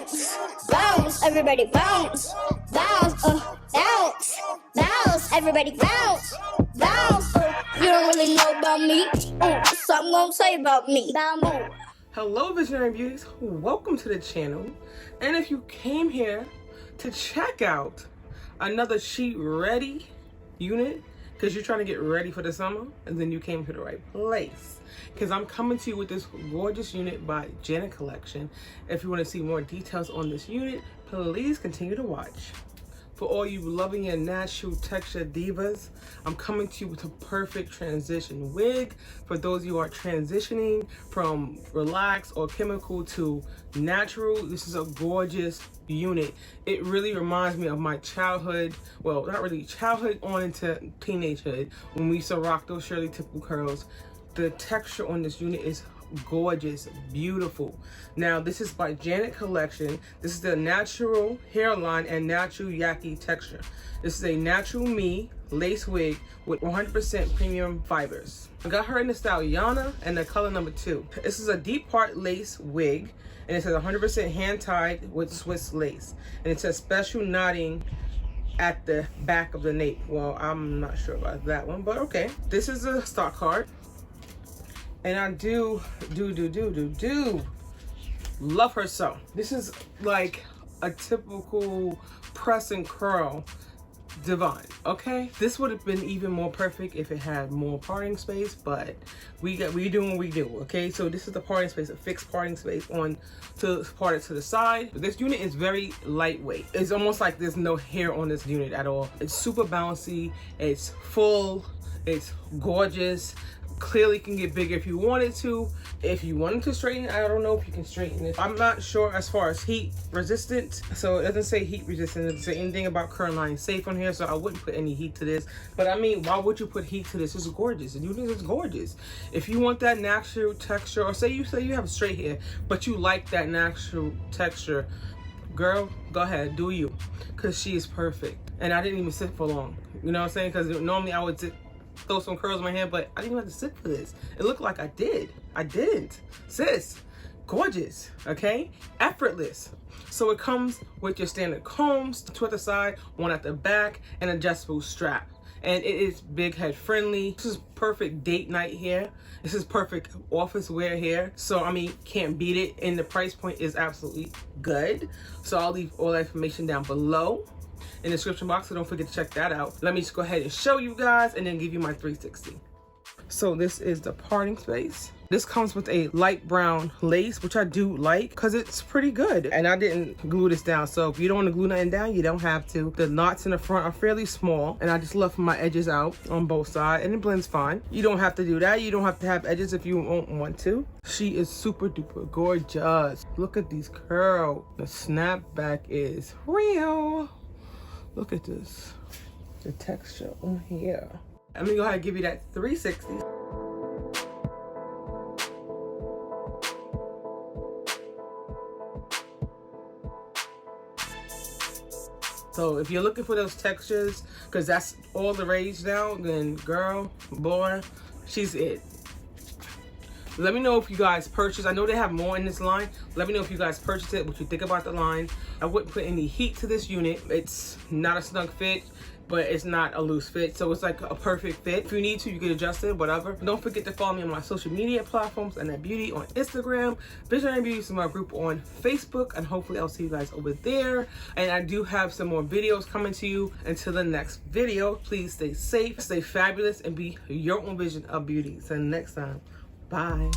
bounce, bounce, everybody bounce, bounce, bounce, bounce, everybody bounce, bounce. You don't really know about me, so I'm gonna say about me. Hello Visionary Beauties, welcome to the channel. And if you came here to check out another sheet ready unit because you're trying to get ready for the summer, and then you came to the right place, because I'm coming to you with this gorgeous unit by YANA collection. If you want to see more details on this unit, please continue to watch. For all you loving your natural texture divas, I'm coming to you with a perfect transition wig. For those of you who are transitioning from relaxed or chemical to natural, this is a gorgeous unit. It really reminds me of my childhood, well, not really childhood on into teenagehood, when we used to rock those Shirley Temple curls. The texture on this unit is gorgeous, beautiful. Now this is by YANA collection. This is the natural hairline and natural yaki texture. This is a natural me lace wig with 100% premium fibers. I got her in the style YANA and the color number 2. This is a deep part lace wig, and it says 100% hand tied with Swiss lace, and it says special knotting at the back of the nape. Well, I'm not sure about that one, but okay. This is a stock card. And I do love her so. This is like a typical press and curl divine, okay? This would have been even more perfect if it had more parting space, but we doing what we do, okay? So this is the parting space, a fixed parting space on to part it to the side. But this unit is very lightweight. It's almost like there's no hair on this unit at all. It's super bouncy, it's full, it's gorgeous. Clearly can get bigger if you wanted to. If you wanted to straighten it, I don't know if you can straighten it. I'm not sure as far as heat resistant, so it doesn't say heat resistant. It doesn't say anything about curl line safe on here, so I wouldn't put any heat to this. But I mean, why would you put heat to this? It's gorgeous. The unit is gorgeous. If you want that natural texture, or say you have straight hair but you like that natural texture, girl, go ahead, do you, because she is perfect. And I didn't even sit for long, you know what I'm saying? Because normally I would throw some curls in my hair, but I didn't even have to sit for this. It looked like I did. I didn't. Sis, gorgeous, okay? Effortless. So it comes with your standard combs, 2 at the side, 1 at the back, and adjustable strap. And it is big head friendly. This is perfect date night hair. This is perfect office wear hair. So I mean, can't beat it. And the price point is absolutely good. So I'll leave all that information down below in the description box, so don't forget to check that out. Let me just go ahead and show you guys and then give you my 360. So this is the parting space. This comes with a light brown lace, which I do like because it's pretty good. And I didn't glue this down, so if you don't want to glue nothing down, you don't have to. The knots in the front are fairly small, and I just left my edges out on both sides, and it blends fine. You don't have to do that. You don't have to have edges if you don't want to. She is super duper gorgeous. Look at these curls. The snapback is real. Look at this, the texture on here. Let me go ahead and give you that 360. So if you're looking for those textures, because that's all the rage now, then girl, boy, she's it. Let me know if you guys purchase. I know they have more in this line. Let me know if you guys purchase it, what you think about the line. I wouldn't put any heat to this unit. It's not a snug fit, but it's not a loose fit. So it's like a perfect fit. If you need to, you can adjust it, whatever. Don't forget to follow me on my social media platforms, Annette Beauty on Instagram, Visionary Beauty is my group on Facebook, and hopefully I'll see you guys over there. And I do have some more videos coming to you. Until the next video, please stay safe, stay fabulous, and be your own vision of beauty. So next time, bye.